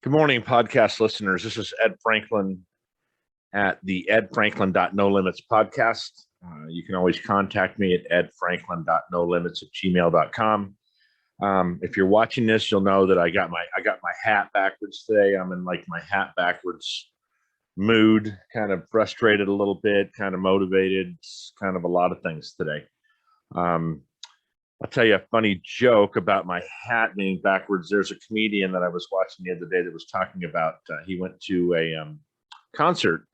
Good morning, podcast listeners. This is Ed Franklin at the edfranklin.nolimits podcast. You can always contact me at edfranklin.nolimits@gmail.com. If you're watching this, you'll know that I got my hat backwards today. I'm in like my hat backwards mood, kind of frustrated a little bit, kind of motivated, kind of a lot of things today. I'll tell you a funny joke about my hat being backwards. There's a comedian that I was watching the other day that was talking about, he went to a concert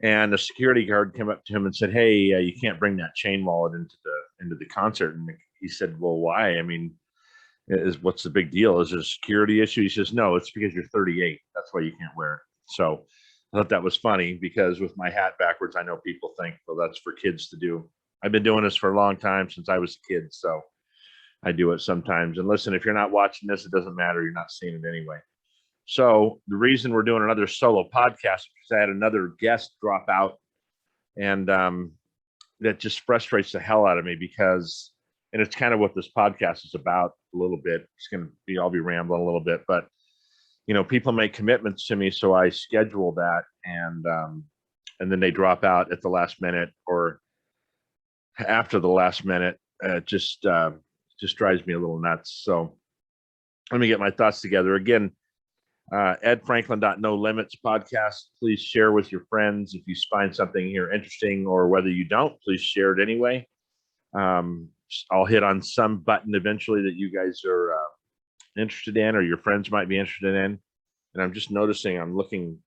and a security guard came up to him and said, "Hey, you can't bring that chain wallet into the concert." And he said, "Well, why? I mean, what's the big deal? Is it a security issue?" He says, "No, it's because you're 38. That's why you can't wear it." So I thought that was funny because with my hat backwards, I know people think, well, that's for kids to do. I've been doing this for a long time, since I was a kid. So I do it sometimes. And listen, if you're not watching this, it doesn't matter. You're not seeing it anyway. So the reason we're doing another solo podcast is because I had another guest drop out, and that just frustrates the hell out of me because, and it's kind of what this podcast is about a little bit. It's going to be, I'll be rambling a little bit, but people make commitments to me, so I schedule that, and then they drop out at the last minute or after the last minute. Just drives me a little nuts. So let me get my thoughts together again. edfranklin.nolimits podcast. Please share with your friends if you find something here interesting, or whether you don't, please share it anyway. I'll hit on some button eventually that you guys are interested in, or your friends might be interested in. And I'm just noticing I'm looking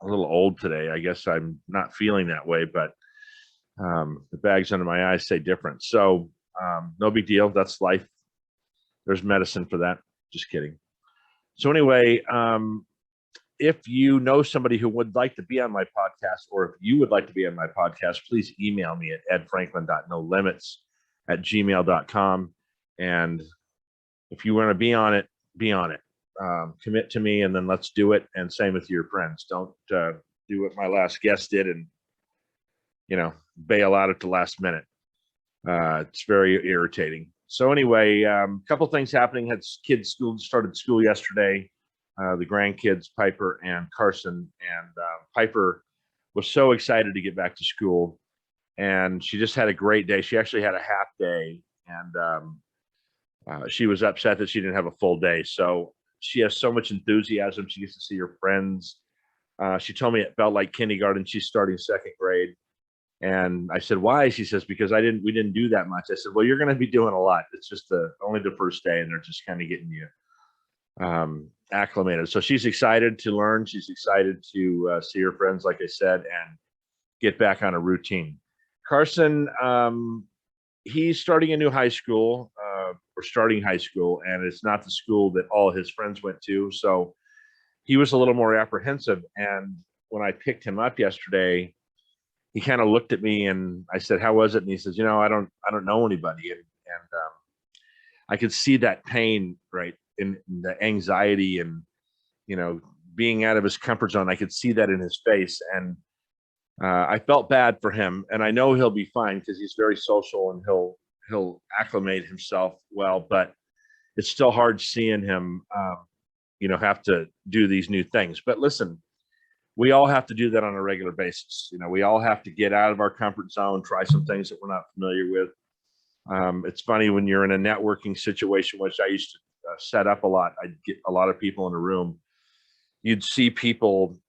a little old today. I guess I'm not feeling that way, but the bags under my eyes say different. So no big deal. That's life. There's medicine for that. Just kidding. So anyway, if you know somebody who would like to be on my podcast, or if you would like to be on my podcast, please email me at edfranklin.nolimits@gmail.com. And if you want to be on it, be on it. Commit to me, and then let's do it. And same with your friends. Don't do what my last guest did and bail out at the last minute. It's very irritating. So anyway, a couple things happening. Had kids started school yesterday. The grandkids, Piper and Carson, and Piper was so excited to get back to school, and she just had a great day. She actually had a half day, and she was upset that she didn't have a full day. So she has so much enthusiasm. She gets to see her friends. She told me it felt like kindergarten. She's starting second grade. And I said, "Why?" She says, "Because we didn't do that much." I said, "Well, you're going to be doing a lot. It's just only the first day, and they're just kind of getting you acclimated." So she's excited to learn. She's excited to see her friends, like I said, and get back on a routine. Carson, he's starting a new high school, or starting high school, and it's not the school that all his friends went to. So he was a little more apprehensive. And when I picked him up yesterday, he kind of looked at me, and I said, "How was it?" And he says, "I don't know anybody." And I could see that pain, right, in the anxiety, and being out of his comfort zone. I could see that in his face, and I felt bad for him. And I know he'll be fine because he's very social, and he'll acclimate himself well. But it's still hard seeing him, have to do these new things. But listen, we all have to do that on a regular basis. We all have to get out of our comfort zone, try some things that we're not familiar with. It's funny when you're in a networking situation, which I used to set up a lot. I'd get a lot of people in a room. You'd see people,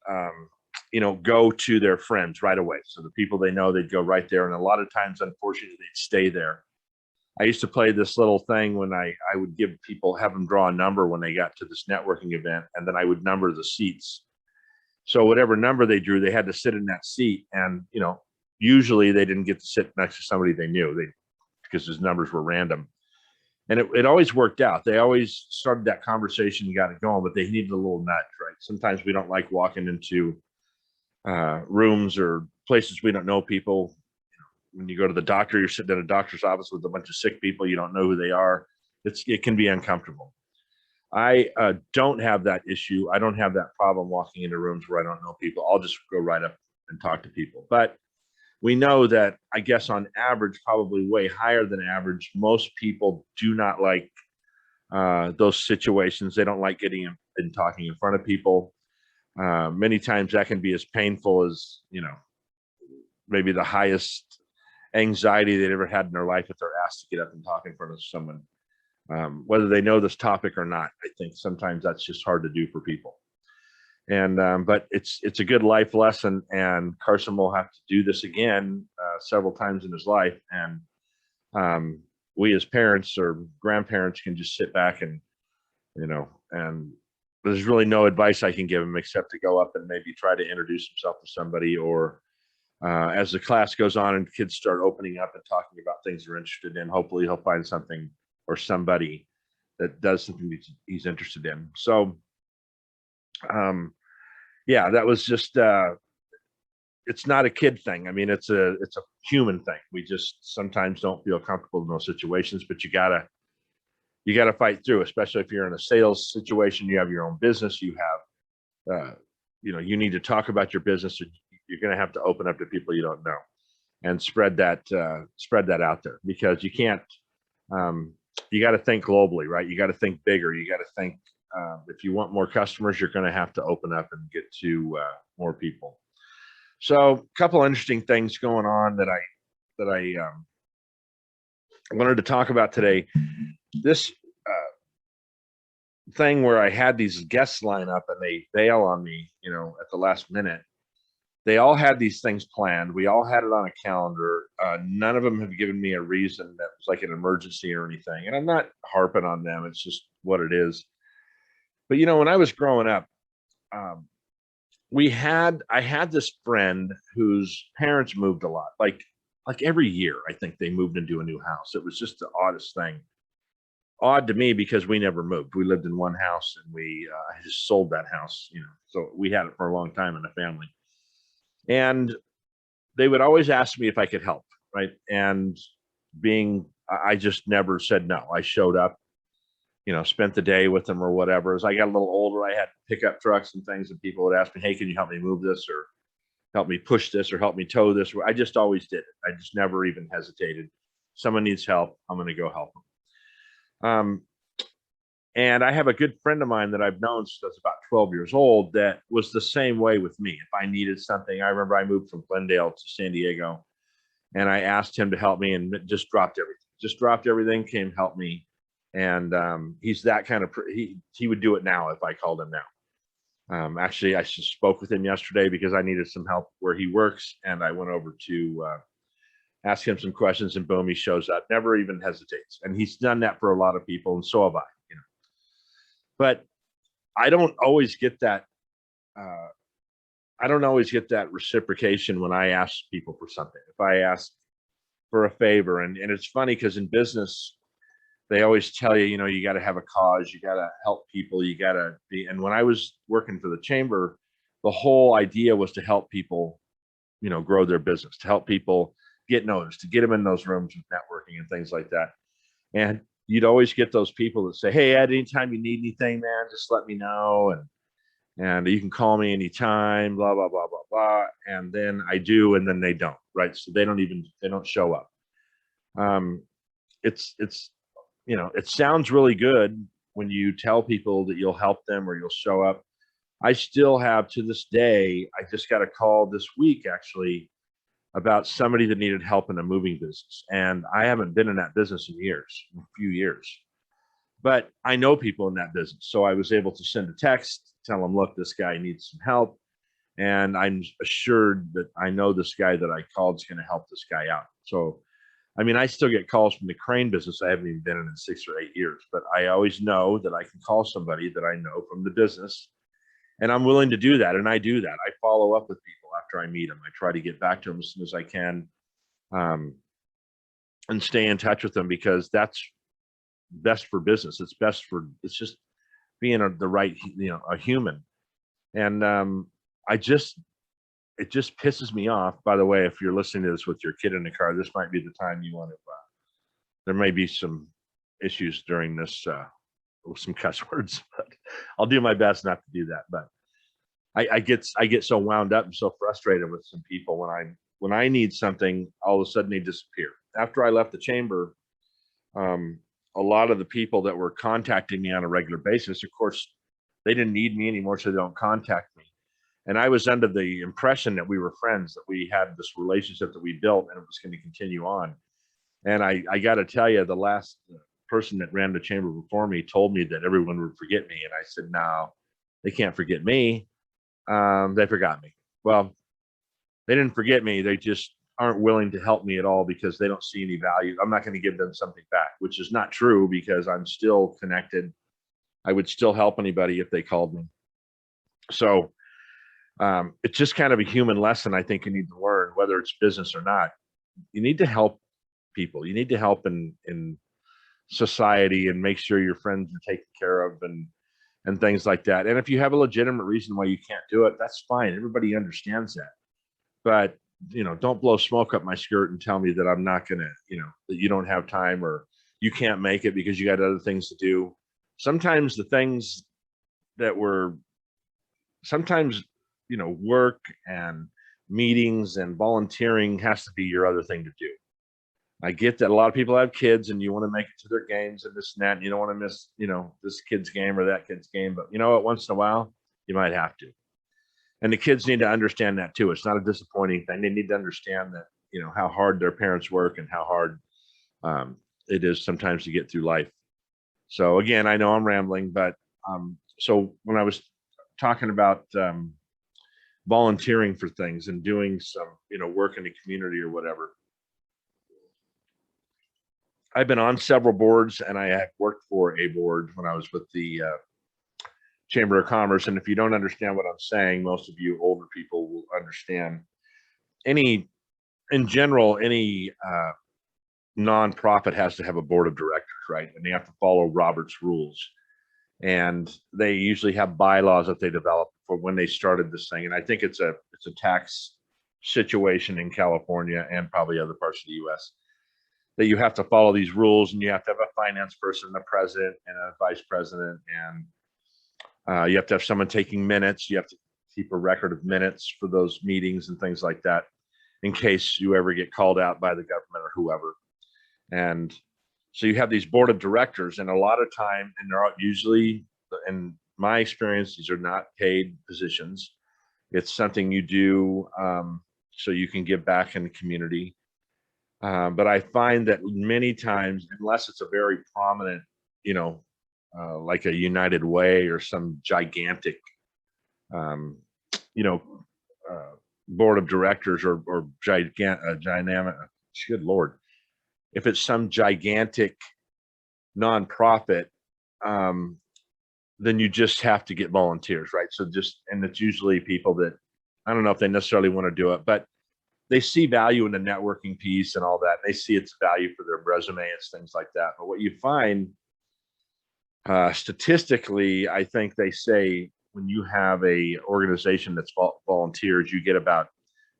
go to their friends right away. So the people they know, they'd go right there. And a lot of times, unfortunately, they'd stay there. I used to play this little thing when I would have them draw a number when they got to this networking event, and then I would number the seats. So whatever number they drew, they had to sit in that seat. And, usually they didn't get to sit next to somebody they knew, because his numbers were random. And it always worked out. They always started that conversation and got it going, but they needed a little nudge, right? Sometimes we don't like walking into rooms or places we don't know people. When you go to the doctor, you're sitting in a doctor's office with a bunch of sick people. You don't know who they are. It can be uncomfortable. I don't have that issue. I don't have that problem walking into rooms where I don't know people. I'll just go right up and talk to people. But we know that, I guess on average, probably way higher than average, most people do not like those situations. They don't like getting in and talking in front of people. Many times that can be as painful as, maybe the highest anxiety they'd ever had in their life if they're asked to get up and talk in front of someone. Whether they know this topic or not, I think sometimes that's just hard to do for people. And but it's a good life lesson, and Carson will have to do this again several times in his life. And we as parents or grandparents can just sit back and, and there's really no advice I can give him except to go up and maybe try to introduce himself to somebody, or as the class goes on and kids start opening up and talking about things they're interested in, hopefully he'll find something or somebody that does something he's interested in. So yeah, that was just it's not a kid thing. I mean, it's a human thing. We just sometimes don't feel comfortable in those situations, but you gotta fight through, especially if you're in a sales situation, you have your own business, you have you need to talk about your business. You're going to have to open up to people you don't know and spread that out there, because you can't, you got to think globally, right? You got to think bigger. You got to think, if you want more customers, you're going to have to open up and get to more people. So a couple interesting things going on that I wanted to talk about today. This thing where I had these guests line up and they bail on me, at the last minute. They all had these things planned. We all had it on a calendar. None of them have given me a reason that was like an emergency or anything. And I'm not harping on them. It's just what it is. But when I was growing up, I had this friend whose parents moved a lot. Like every year, I think they moved into a new house. It was just the oddest thing. Odd to me because we never moved. We lived in one house, and I just sold that house, so we had it for a long time in the family. And they would always ask me if I could help, right? And I just never said no. I showed up, spent the day with them or whatever. As I got a little older, I had pickup trucks and things, and people would ask me, hey, can you help me move this, or help me push this, or help me tow this? I just always did it. I just never even hesitated. Someone needs help, I'm going to go help them. And I have a good friend of mine that I've known since I was about 12 years old that was the same way with me. If I needed something, I remember I moved from Glendale to San Diego, and I asked him to help me, and just dropped everything, came help me. And he's that kind of, he would do it now if I called him now. Actually, I just spoke with him yesterday because I needed some help where he works, and I went over to ask him some questions, and boom, he shows up, never even hesitates. And he's done that for a lot of people, and so have I. But I don't always get that. I don't always get that reciprocation when I ask people for something. If I ask for a favor, and it's funny because in business, they always tell you, you got to have a cause, you got to help people, you got to be. And when I was working for the chamber, the whole idea was to help people, grow their business, to help people get noticed, to get them in those rooms with networking and things like that. And you'd always get those people that say, hey, Ed, anytime you need anything, man, just let me know. And you can call me anytime, blah, blah, blah, blah, blah. And then I do, and then they don't, right? So they don't show up. It's, it sounds really good when you tell people that you'll help them or you'll show up. I still have, to this day, I just got a call this week, actually, about somebody that needed help in a moving business. And I haven't been in that business in a few years, but I know people in that business. So I was able to send a text, tell them, look, this guy needs some help. And I'm assured that I know this guy that I called is going to help this guy out. So, I mean, I still get calls from the crane business. I haven't even been in 6 or 8 years, but I always know that I can call somebody that I know from the business, and I'm willing to do that. And I do that. I follow up with people after I meet them. I try to get back to them as soon as I can, and stay in touch with them, because that's best for business. It's just being the right, a human. And it just pisses me off. By the way, if you're listening to this with your kid in the car, this might be the time you want to, there may be some issues during this, with some cuss words, but I'll do my best not to do that. But I get so wound up and so frustrated with some people when I need something, all of a sudden they disappear. After I left the chamber, a lot of the people that were contacting me on a regular basis, of course, they didn't need me anymore, so they don't contact me. And I was under the impression that we were friends, that we had this relationship that we built and it was going to continue on. And I got to tell you, the last person that ran the chamber before me told me that everyone would forget me. And I said, no, they can't forget me. They forgot me. Well, they didn't forget me. They just aren't willing to help me at all because they don't see any value. I'm not going to give them something back, which is not true because I'm still connected. I would still help anybody if they called me. So it's just kind of a human lesson I think you need to learn, whether it's business or not. You need to help people. You need to help in society and make sure your friends are taken care of and things like that. And if you have a legitimate reason why you can't do it, that's fine. Everybody understands that. But don't blow smoke up my skirt and tell me that I'm not gonna, that you don't have time or you can't make it because you got other things to do. Sometimes the things that were sometimes work and meetings and volunteering has to be your other thing to do. I get that a lot of people have kids and you want to make it to their games and this and that, and you don't want to miss, this kid's game or that kid's game. But you know what? Once in a while, you might have to. And the kids need to understand that too. It's not a disappointing thing. They need to understand that, how hard their parents work and how hard it is sometimes to get through life. So again, I know I'm rambling, but so when I was talking about volunteering for things and doing some, work in the community or whatever, I've been on several boards and I have worked for a board when I was with the Chamber of Commerce. And if you don't understand what I'm saying, most of you older people will understand. In general, any nonprofit has to have a board of directors, right? And they have to follow Robert's rules. And they usually have bylaws that they develop for when they started this thing. And I think it's a tax situation in California and probably other parts of the US that you have to follow these rules, and you have to have a finance person, a president and a vice president, and you have to have someone taking minutes. You have to keep a record of minutes for those meetings and things like that in case you ever get called out by the government or whoever. And so you have these board of directors, and a lot of time, and they're usually, in my experience, these are not paid positions. It's something you do so you can give back in the community. But I find that many times, unless it's a very prominent, like a United Way or some gigantic, board of directors or dynamic, good Lord, if it's some gigantic nonprofit, then you just have to get volunteers, right? So and it's usually people that, I don't know if they necessarily want to do it, but they see value in the networking piece and all that. They see its value for their resume and things like that. But what you find statistically, I think they say when you have a organization that's volunteers, you get about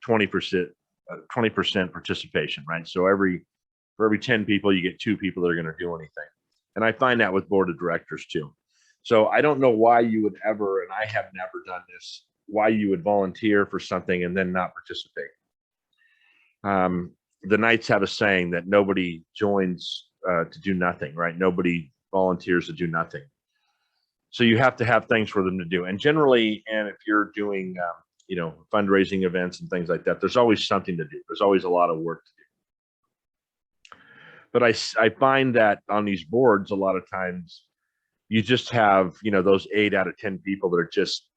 20% participation, right? So for every 10 people, you get 2 people that are going to do anything. And I find that with board of directors too. So I don't know why you would ever, and I have never done this, why you would volunteer for something and then not participate. The Knights have a saying that nobody joins to do nothing, right? Nobody volunteers to do nothing. So you have to have things for them to do. And generally, and if you're doing, fundraising events and things like that, there's always something to do. There's always a lot of work to do. But I find that on these boards, a lot of times you just have, those 8 out of 10 people that are just,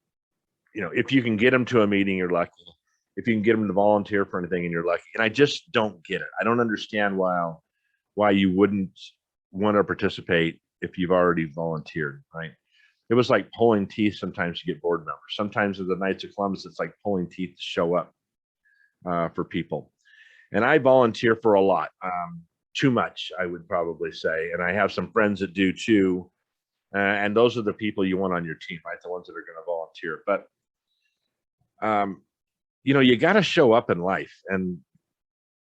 if you can get them to a meeting, you're lucky. If you can get them to volunteer for anything, and you're lucky. And I just don't get it. I don't understand why you wouldn't want to participate if you've already volunteered, right? It was like pulling teeth sometimes to get board members. Sometimes with the Knights of Columbus, it's like pulling teeth to show up for people. And I volunteer for a lot, too much, I would probably say. And I have some friends that do too. And those are the people you want on your team, right? The ones that are going to volunteer. But you got to show up in life. And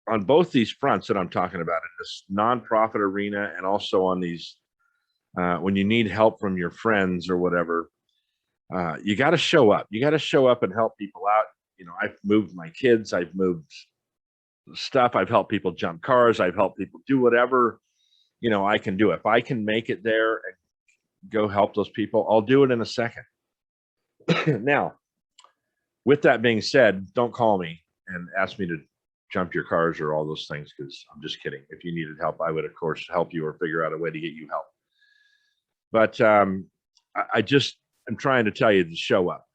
on both these fronts that I'm talking about, in this nonprofit arena and also on these, when you need help from your friends or whatever, you got to show up. You got to show up and help people out. I've moved my kids. I've moved stuff. I've helped people jump cars. I've helped people do whatever. I can do it. If I can make it there and go help those people, I'll do it in a second. Now, with that being said, don't call me and ask me to jump your cars or all those things, because I'm just kidding. If you needed help, I would, of course, help you or figure out a way to get you help. But I just am trying to tell you to show up.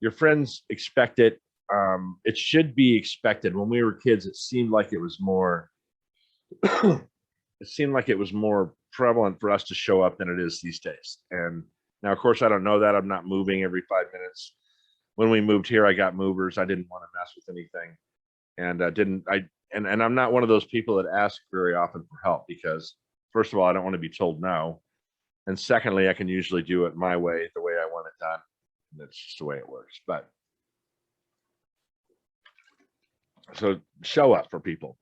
Your friends expect it. It should be expected. When we were kids, it seemed like it was more it seemed like it was more prevalent for us to show up than it is these days. And now, of course, I don't know that. I'm not moving every 5 minutes. When we moved here, I got movers. I didn't want to mess with anything. And I'm not one of those people that ask very often for help, because first of all, I don't want to be told no. And secondly, I can usually do it my way, the way I want it done. And that's just the way it works. But so show up for people.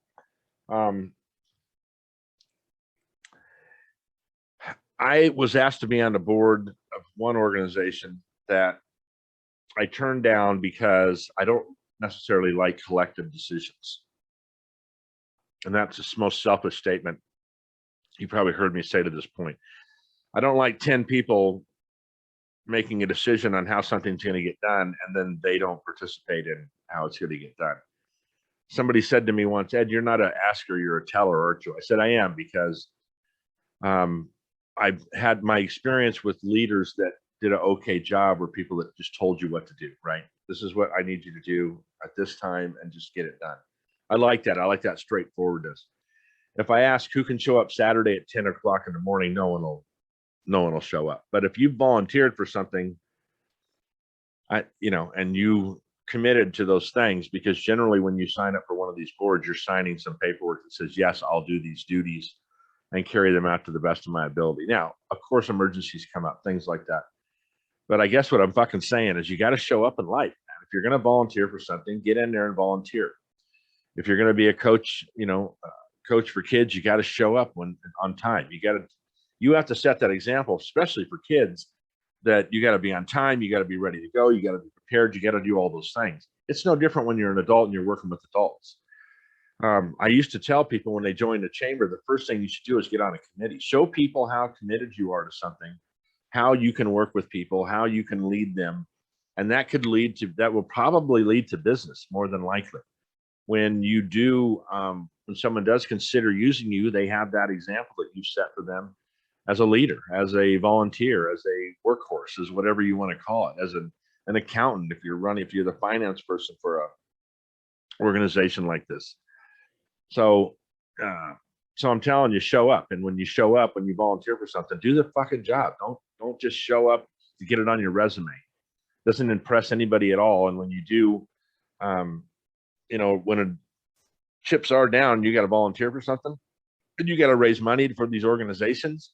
I was asked to be on the board of one organization that I turned down because I don't necessarily like collective decisions. And that's the most selfish statement you probably heard me say to this point. I don't like 10 people making a decision on how something's going to get done, and then they don't participate in how it's going to get done. Somebody said to me once, Ed, you're not an asker, you're a teller, aren't you? I said, I am, because I've had my experience with leaders that did an okay job, or people that just told you what to do, right? This is what I need you to do at this time, and just get it done. I like that. I like that straightforwardness. If I ask who can show up Saturday at 10 o'clock in the morning, no one will show up. But if you volunteered for something, and you committed to those things, because generally when you sign up for one of these boards, you're signing some paperwork that says, yes, I'll do these duties and carry them out to the best of my ability. Now, of course, emergencies come up, things like that. But I guess what I'm fucking saying is you got to show up in life, man. If you're going to volunteer for something, get in there and volunteer. If you're going to be a coach, coach for kids, you got to show up on time. You have to set that example, especially for kids, that you got to be on time. You got to be ready to go. You got to be prepared. You got to do all those things. It's no different when you're an adult and you're working with adults. I used to tell people when they join the chamber, the first thing you should do is get on a committee. Show people how committed you are to something, how you can work with people, how you can lead them. And that will probably lead to business more than likely. When you do, when someone does consider using you, they have that example that you set for them as a leader, as a volunteer, as a workhorse, as whatever you want to call it, as an accountant, if you're the finance person for a organization like this. So I'm telling you, show up. And when you show up, when you volunteer for something, do the fucking job. Don't just show up to get it on your resume. It doesn't impress anybody at all. And when you do, when chips are down, you got to volunteer for something, and you got to raise money for these organizations.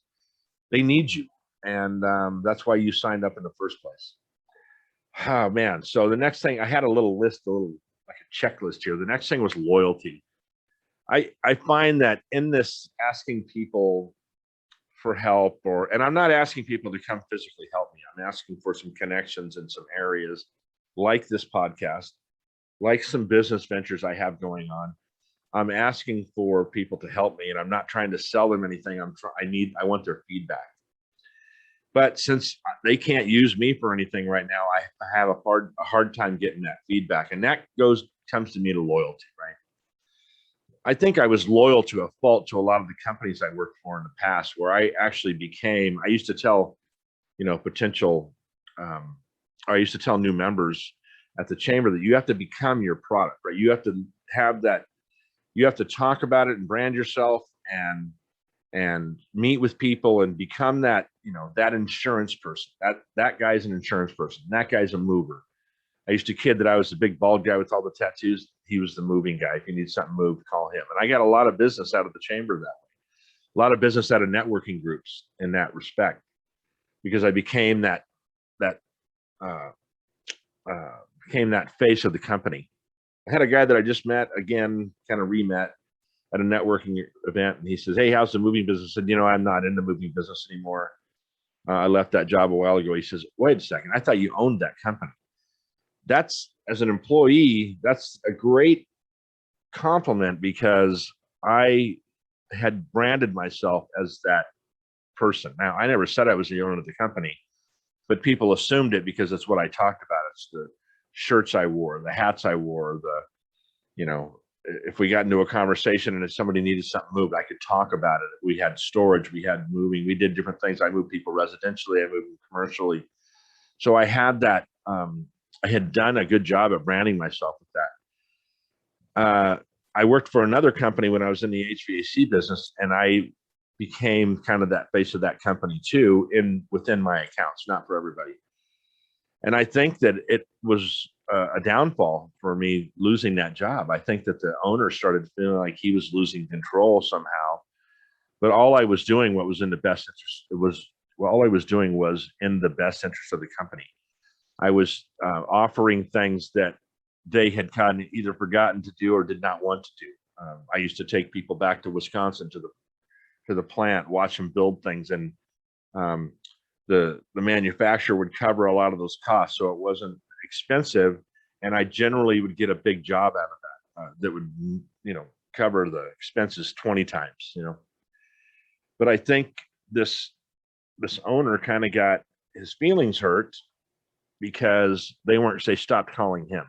They need you. And that's why you signed up in the first place. Oh, man. So the next thing, I had a little list, like a checklist here. The next thing was loyalty. I find that in this asking people for help, and I'm not asking people to come physically help me. I'm asking for some connections in some areas like this podcast, like some business ventures I have going on. I'm asking for people to help me, and I'm not trying to sell them anything. I want their feedback. But since they can't use me for anything right now, I have a hard time getting that feedback. And that comes to me to loyalty, right? I think I was loyal to a fault to a lot of the companies I worked for in the past, where I actually I used to tell, I used to tell new members at the chamber that you have to become your product, right? You have to have that, you have to talk about it and brand yourself and meet with people and become that, that insurance person. That guy's an insurance person. That guy's a mover. I used to kid that I was the big bald guy with all the tattoos. He was the moving guy. If you need something moved, call him. And I got a lot of business out of the chamber that way. A lot of business out of networking groups in that respect, because I became that face of the company. I had a guy that I just met again, kind of re-met at a networking event, and he says, "Hey, how's the moving business?" I said, "I'm not in the moving business anymore. I left that job a while ago." He says, "Wait a second, I thought you owned that company." That's, as an employee, that's a great compliment, because I had branded myself as that person. Now, I never said I was the owner of the company, but people assumed it because it's what I talked about. It's the shirts I wore, the hats I wore, you know, if we got into a conversation and if somebody needed something moved, I could talk about it. We had storage, we had moving, we did different things. I moved people residentially, I moved them commercially. So I had that, I had done a good job of branding myself with that. I worked for another company when I was in the HVAC business, and I became kind of that face of that company too, within my accounts, not for everybody. And I think that it was a downfall for me losing that job. I think that the owner started feeling like he was losing control somehow. But all I was doing, what was in the best interest, all I was doing was in the best interest of the company. I was offering things that they had kind of either forgotten to do or did not want to do. I used to take people back to Wisconsin to the plant, watch them build things, and the manufacturer would cover a lot of those costs, so it wasn't expensive, and I generally would get a big job out of that that would cover the expenses 20 times. But I think this owner kind of got his feelings hurt because they stopped calling him.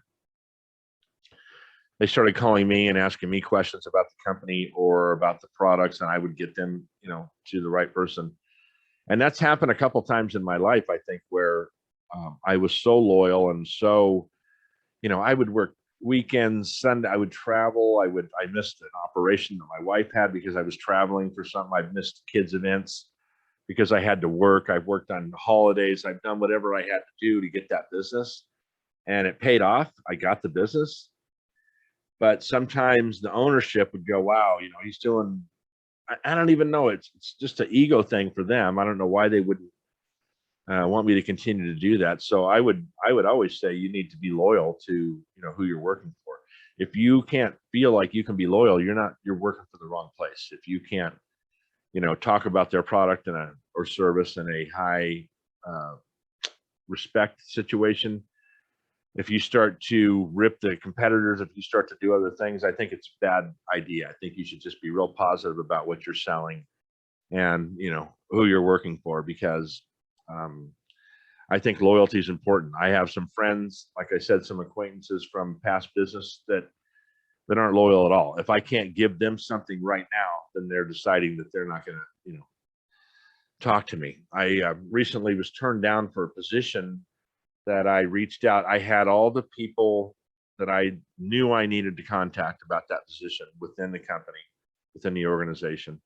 They started calling me and asking me questions about the company or about the products, and I would get them, to the right person. And that's happened a couple times in my life, I think, where I was so loyal and so, I would work weekends, Sunday, I would travel. I missed an operation that my wife had because I was traveling for something. I've missed kids' events because I had to work. I've worked on holidays. I've done whatever I had to do to get that business, and it paid off. I got the business. But sometimes the ownership would go, wow, he's doing, I don't even know. It's just an ego thing for them. I don't know why they wouldn't want me to continue to do that. So I would always say you need to be loyal to, who you're working for. If you can't feel like you can be loyal, you're working for the wrong place. If you can't, talk about their product or service in a high respect situation, if you start to rip the competitors, if you start to do other things, I think it's a bad idea. I think you should just be real positive about what you're selling and, who you're working for, because I think loyalty is important. I have some friends, like I said, some acquaintances from past business that aren't loyal at all. If I can't give them something right now, then they're deciding that they're not going to, talk to me. I recently was turned down for a position that I reached out. I had all the people that I knew I needed to contact about that position within the company, within the organization.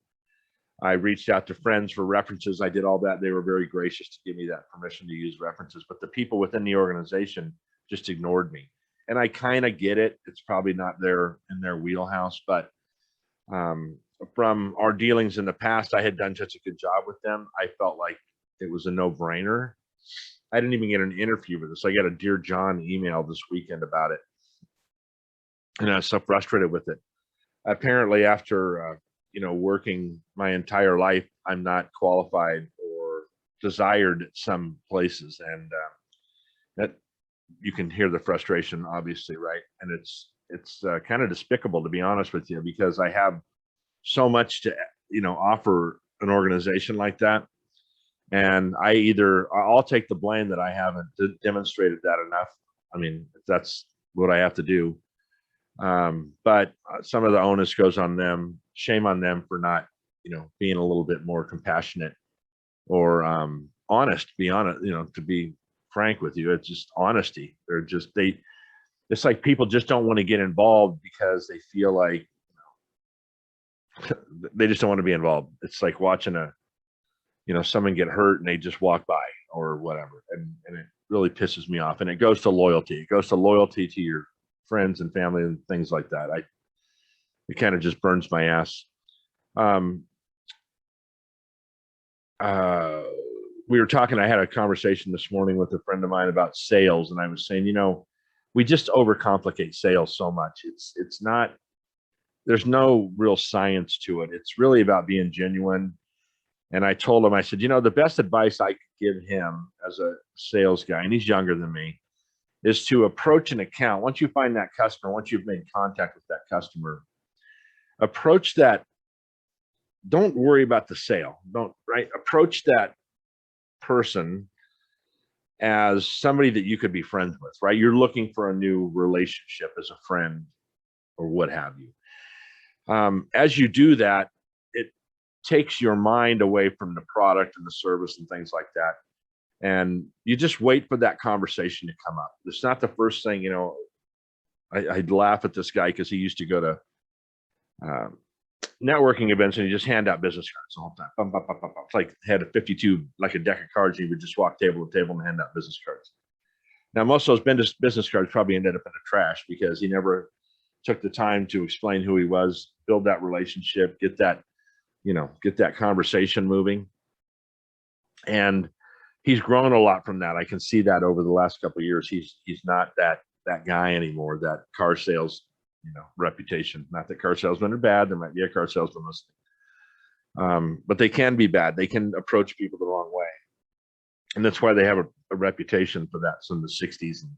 I reached out to friends for references. I did all that. They were very gracious to give me that permission to use references, but the people within the organization just ignored me. And I kind of get it. It's probably not in their wheelhouse, but from our dealings in the past, I had done such a good job with them. I felt like it was a no-brainer. I didn't even get an interview with this. I got a Dear John email this weekend about it, and I was so frustrated with it. Apparently, after working my entire life, I'm not qualified or desired at some places, and that you can hear the frustration, obviously, right? And it's kind of despicable, to be honest with you, because I have so much to offer an organization like that. And I'll take the blame that I haven't demonstrated that enough. I mean, that's what I have to do. But some of the onus goes on them. Shame on them for not, being a little bit more compassionate or honest. Be honest, to be frank with you, it's just honesty. It's like people just don't want to get involved because they feel like they just don't want to be involved. It's like watching someone get hurt and they just walk by or whatever. And it really pisses me off. And it goes to loyalty. It goes to loyalty to your friends and family and things like that. It kind of just burns my ass. We were talking, I had a conversation this morning with a friend of mine about sales. And I was saying, we just overcomplicate sales so much. It's not, there's no real science to it. It's really about being genuine. And I told him, I said, the best advice I could give him as a sales guy, and he's younger than me, is to approach an account. Once you find that customer, once you've made contact with that customer, approach that don't worry about the sale. Don't, right? Approach that person as somebody that you could be friends with, right? You're looking for a new relationship as a friend or what have you. As you do that, it takes your mind away from the product and the service and things like that. And you just wait for that conversation to come up. It's not the first thing, I'd laugh at this guy because he used to go to networking events and he just hand out business cards the whole time. Bum, bum, bum, bum, bum. It's like had a 52, like a deck of cards. He would just walk table to table and hand out business cards. Now, most of those business cards probably ended up in the trash because he never took the time to explain who he was, build that relationship, get that conversation moving. And he's grown a lot from that. I can see that over the last couple of years. He's not that guy anymore, that car sales, reputation. Not that car salesmen are bad. There might be a car salesman listening. But they can be bad. They can approach people the wrong way. And that's why they have a reputation for that. So in the 60s and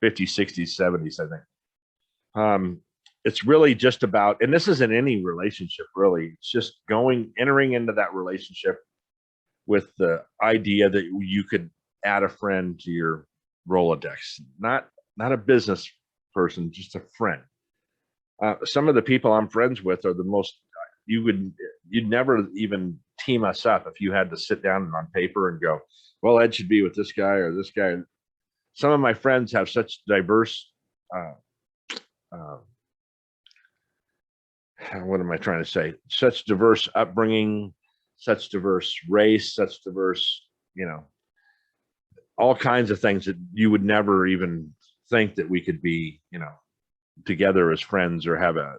50s, 60s, 70s, I think. It's really just about, and this isn't any relationship really, it's just entering into that relationship with the idea that you could add a friend to your Rolodex, not a business person, just a friend. Some of the people I'm friends with are the most, you'd never even team us up if you had to sit down on paper and go, well, Ed should be with this guy or this guy. Some of my friends have such diverse, what am I trying to say? Such diverse upbringing, such diverse race, such diverse, all kinds of things that you would never even think that we could be, together as friends or have a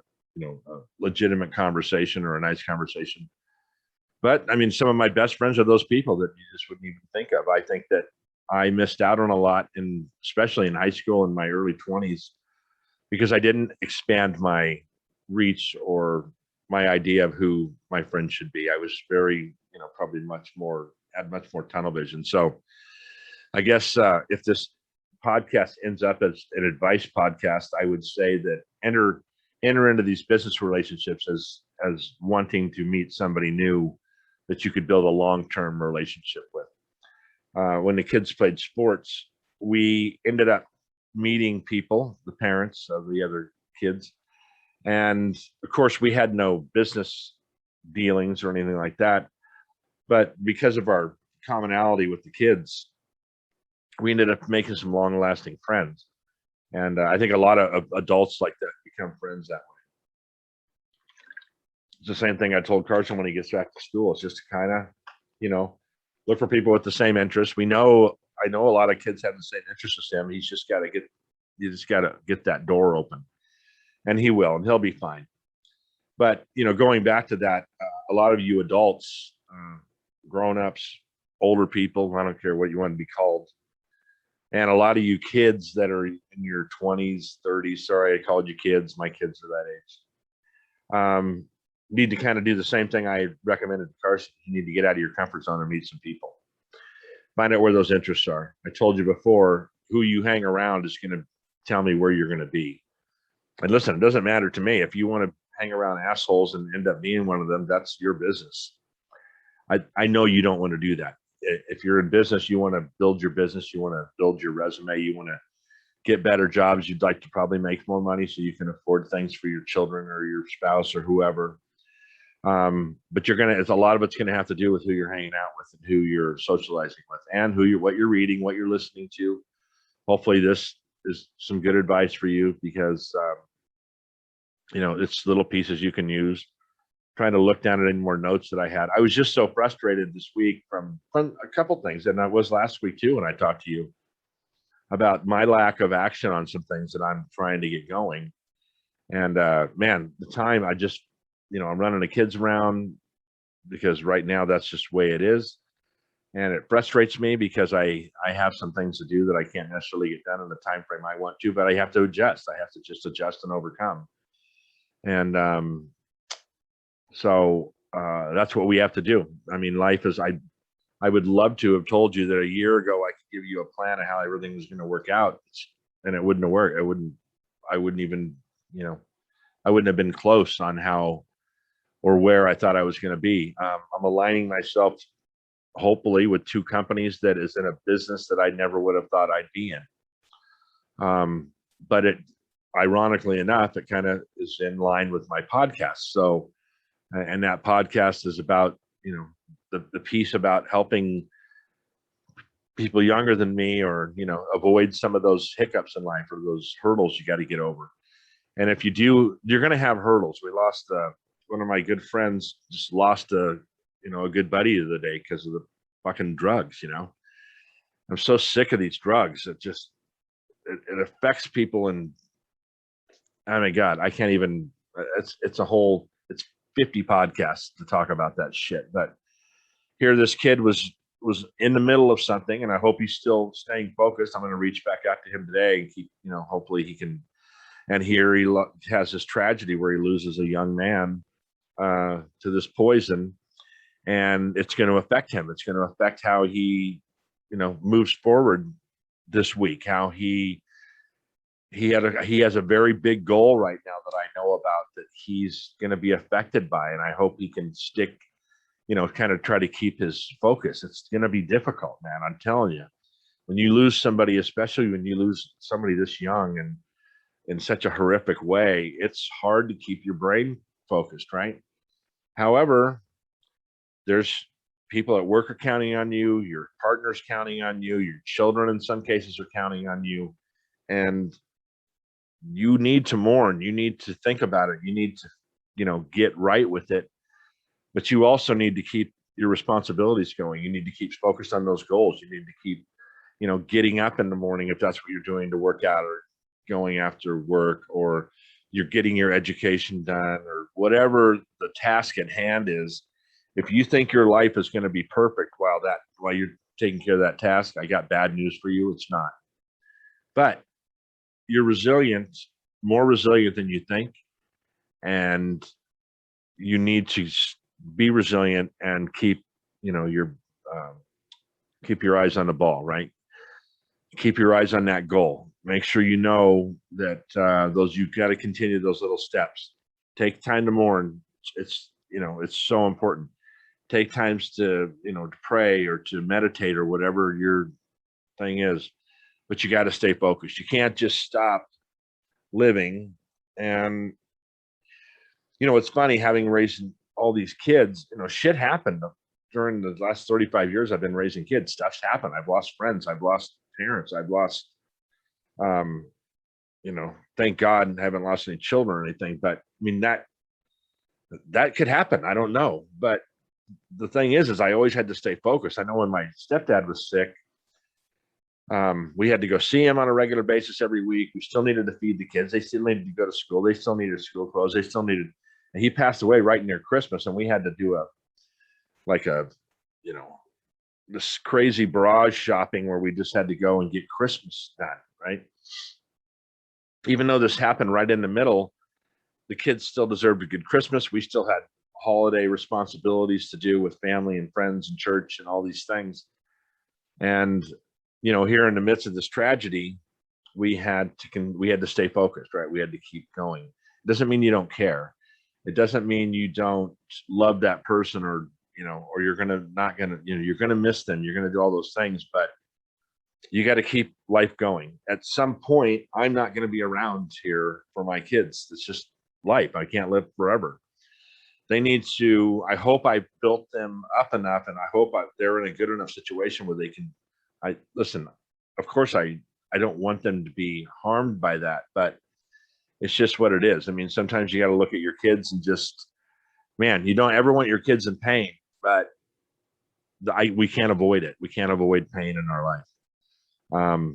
legitimate conversation or a nice conversation. But I mean, some of my best friends are those people that you just wouldn't even think of. I think that I missed out on a lot, especially in high school and my early 20s, because I didn't expand my reach or my idea of who my friends should be. I was very, probably had much more tunnel vision. So I guess if this podcast ends up as an advice podcast, I would say that enter into these business relationships as wanting to meet somebody new that you could build a long-term relationship with. When the kids played sports, we ended up meeting people, the parents of the other kids. And of course, we had no business dealings or anything like that. But because of our commonality with the kids, we ended up making some long-lasting friends. And I think a lot of adults like that become friends that way. It's the same thing I told Carson when he gets back to school. It's just to kind of, look for people with the same interests. I know a lot of kids have the same interests as him. You just got to get that door open, and he will, and he'll be fine. But, going back to that, a lot of you adults, grown-ups, older people, I don't care what you want to be called, and a lot of you kids that are in your 20s, 30s, sorry, I called you kids. My kids are that age. Need to kind of do the same thing I recommended to Carson. You need to get out of your comfort zone and meet some people. Find out where those interests are. I told you before, who you hang around is going to tell me where you're going to be. And listen, it doesn't matter to me. If you want to hang around assholes and end up being one of them, that's your business. I know you don't want to do that. If you're in business, you want to build your business, you want to build your resume, you want to get better jobs, you'd like to probably make more money so you can afford things for your children or your spouse or whoever. But it's a lot of it's going to have to do with who you're hanging out with and who you're socializing with and what you're reading, what you're listening to. Hopefully this is some good advice for you because, it's little pieces you can use. Trying to look down at any more notes that I had. I was just so frustrated this week from a couple things, and I was last week too when I talked to you about my lack of action on some things that I'm trying to get going. And man, the time I just, I'm running the kids around because right now that's just the way it is. And it frustrates me because I have some things to do that I can't necessarily get done in the time frame I want to, but I have to adjust. I have to just adjust and overcome. And so that's what we have to do. I mean, life is, I would love to have told you that a year ago I could give you a plan of how everything was going to work out, and it wouldn't have worked. I wouldn't even, I wouldn't have been close on how or where I thought I was going to be. I'm aligning myself, hopefully, with two companies that is in a business that I never would have thought I'd be in. But it, ironically enough, it kind of is in line with my podcast. So, and that podcast is about, the piece about helping people younger than me, or, avoid some of those hiccups in life or those hurdles you got to get over. And if you do, you're going to have hurdles. We lost one of my good friends, just lost a good buddy of the day because of the fucking drugs. I'm so sick of these drugs. It affects people. And oh my God, I can't even, it's 50 podcasts to talk about that shit. But here, this kid was in the middle of something, and I hope he's still staying focused. I'm going to reach back out to him today and keep, hopefully he can. And here he has this tragedy where he loses a young man to this poison, and it's going to affect him. It's going to affect how he, moves forward this week. How he has a very big goal right now that I know about that he's going to be affected by, and I hope he can stick, kind of try to keep his focus. It's going to be difficult, man. I'm telling you, when you lose somebody, especially when you lose somebody this young and in such a horrific way, it's hard to keep your brain focused, right? However, there's people at work are counting on you, your partner's counting on you, your children in some cases are counting on you, and you need to mourn. You need to think about it. You need to, get right with it. But you also need to keep your responsibilities going. You need to keep focused on those goals. You need to keep, getting up in the morning if that's what you're doing to work out, or going after work, or you're getting your education done, or whatever the task at hand is. If you think your life is going to be perfect while you're taking care of that task, I got bad news for you. It's not. But you're resilient, more resilient than you think. And you need to be resilient and keep, keep your eyes on the ball, right? Keep your eyes on that goal. Make sure you know that you got to continue those little steps. Take time to mourn. It's so important. Take times to to pray or to meditate or whatever your thing is, but you got to stay focused. You can't just stop living. And it's funny, having raised all these kids. Shit happened during the last 35 years I've been raising kids. Stuff's happened. I've lost friends. I've lost parents. I've lost, thank God I haven't lost any children or anything. But I mean, that could happen. I don't know. But the thing is I always had to stay focused. I know when my stepdad was sick, we had to go see him on a regular basis every week. We still needed to feed the kids. They still needed to go to school. They still needed school clothes. They still needed, and he passed away right near Christmas. And we had to do this crazy barrage shopping where we just had to go and get Christmas done, right? Even though this happened right in the middle, the kids still deserved a good Christmas. We still had holiday responsibilities to do with family and friends and church and all these things. And, here in the midst of this tragedy, we had to stay focused, right? We had to keep going. It doesn't mean you don't care. It doesn't mean you don't love that person, or you're you're going to miss them. You're going to do all those things, but you got to keep life going. At some point, I'm not going to be around here for my kids. It's just life. I can't live forever. They need to, I hope I built them up enough, and I hope they're in a good enough situation where they can, listen, of course I don't want them to be harmed by that, but it's just what it is. I mean, sometimes you got to look at your kids and just, man, you don't ever want your kids in pain, but we can't avoid it. We can't avoid pain in our life.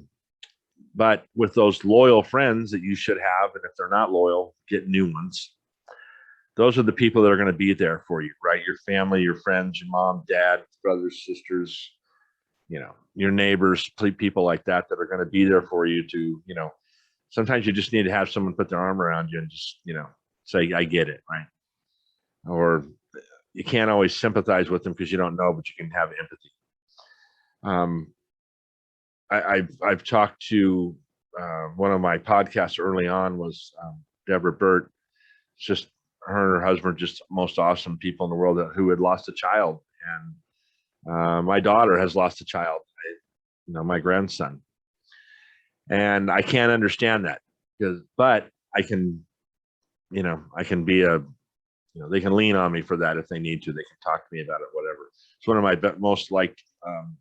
But with those loyal friends that you should have, and if they're not loyal, get new ones. Those are the people that are going to be there for you, right? Your family, your friends, your mom, dad, brothers, sisters, your neighbors, people like that are going to be there for you to, sometimes you just need to have someone put their arm around you and just, say, I get it, right? Or you can't always sympathize with them because you don't know, but you can have empathy. I've talked to one of my podcasts early on was Deborah Burt. It's just her and her husband are just most awesome people in the world who had lost a child. And my daughter has lost a child, my grandson. And I can't understand that but I can, I can be they can lean on me for that if they need to. They can talk to me about it, whatever. It's one of my most liked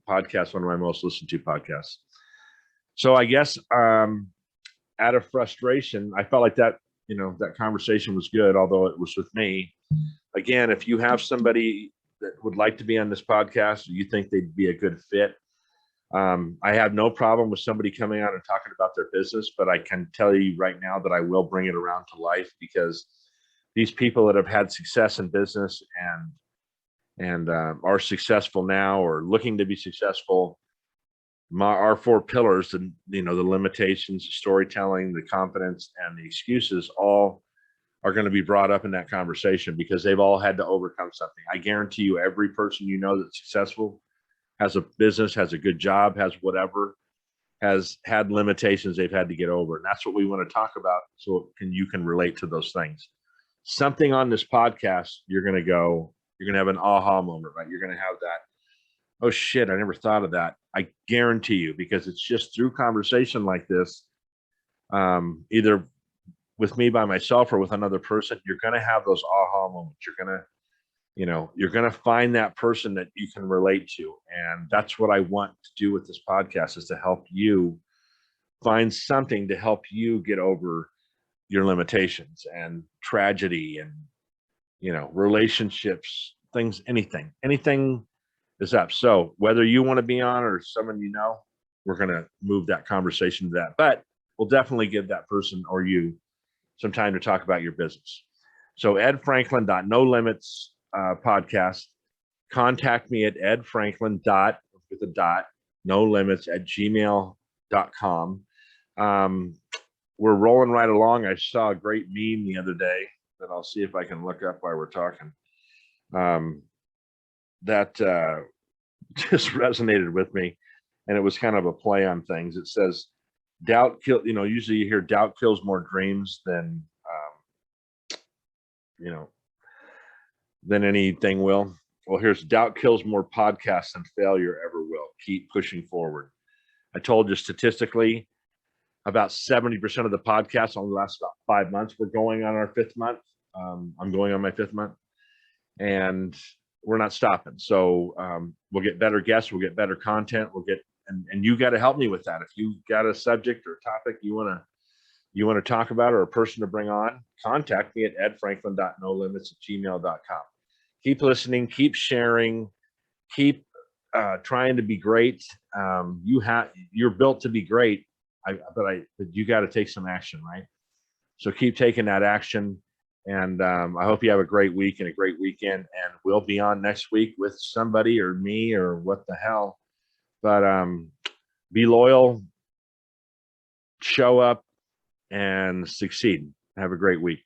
podcasts, one of my most listened to podcasts. So I guess out of frustration, I felt like that, that conversation was good, although it was with me. Again, if you have somebody that would like to be on this podcast, or you think they'd be a good fit, I have no problem with somebody coming on and talking about their business, but I can tell you right now that I will bring it around to life, because these people that have had success in business and are successful now or looking to be successful, our 4 pillars, and the limitations, the storytelling, the confidence, and the excuses, all are going to be brought up in that conversation, because they've all had to overcome something. I guarantee you, every person that's successful, has a business, has a good job, has whatever, has had limitations they've had to get over. And that's what we want to talk about, so you can relate to those things. Something on this podcast, you're going to have an aha moment, right? You're going to have that, oh shit, I never thought of that. I guarantee you, because it's just through conversation like this, either with me by myself or with another person, you're going to have those aha moments. You're going to find that person that you can relate to. And that's what I want to do with this podcast, is to help you find something to help you get over your limitations and tragedy and, relationships, things, anything is up. So whether you want to be on or someone, we're going to move that conversation to that, but we'll definitely give that person or you some time to talk about your business. So edfranklin.nolimits podcast. Contact me at edfranklin.nolimits@gmail.com. We're rolling right along. I saw a great meme the other day that I'll see if I can look up while we're talking. That just resonated with me, and it was kind of a play on things. It says, doubt kill, usually you hear doubt kills more dreams than than anything will. Well, here's doubt kills more podcasts than failure ever will. Keep pushing forward. I told you, statistically, about 70% of the podcasts only last about 5 months. We're going on our 5th month. I'm going on my 5th month, and we're not stopping. So we'll get better guests, we'll get better content, and you got to help me with that. If you got a subject or a topic you want to talk about, or a person to bring on, contact me at edfranklin.nolimits@gmail.com. Keep listening, keep sharing, keep trying to be great. You're built to be great, but you got to take some action, right? So keep taking that action. And I hope you have a great week and a great weekend. And we'll be on next week with somebody or me or what the hell. But be loyal, show up, and succeed. Have a great week.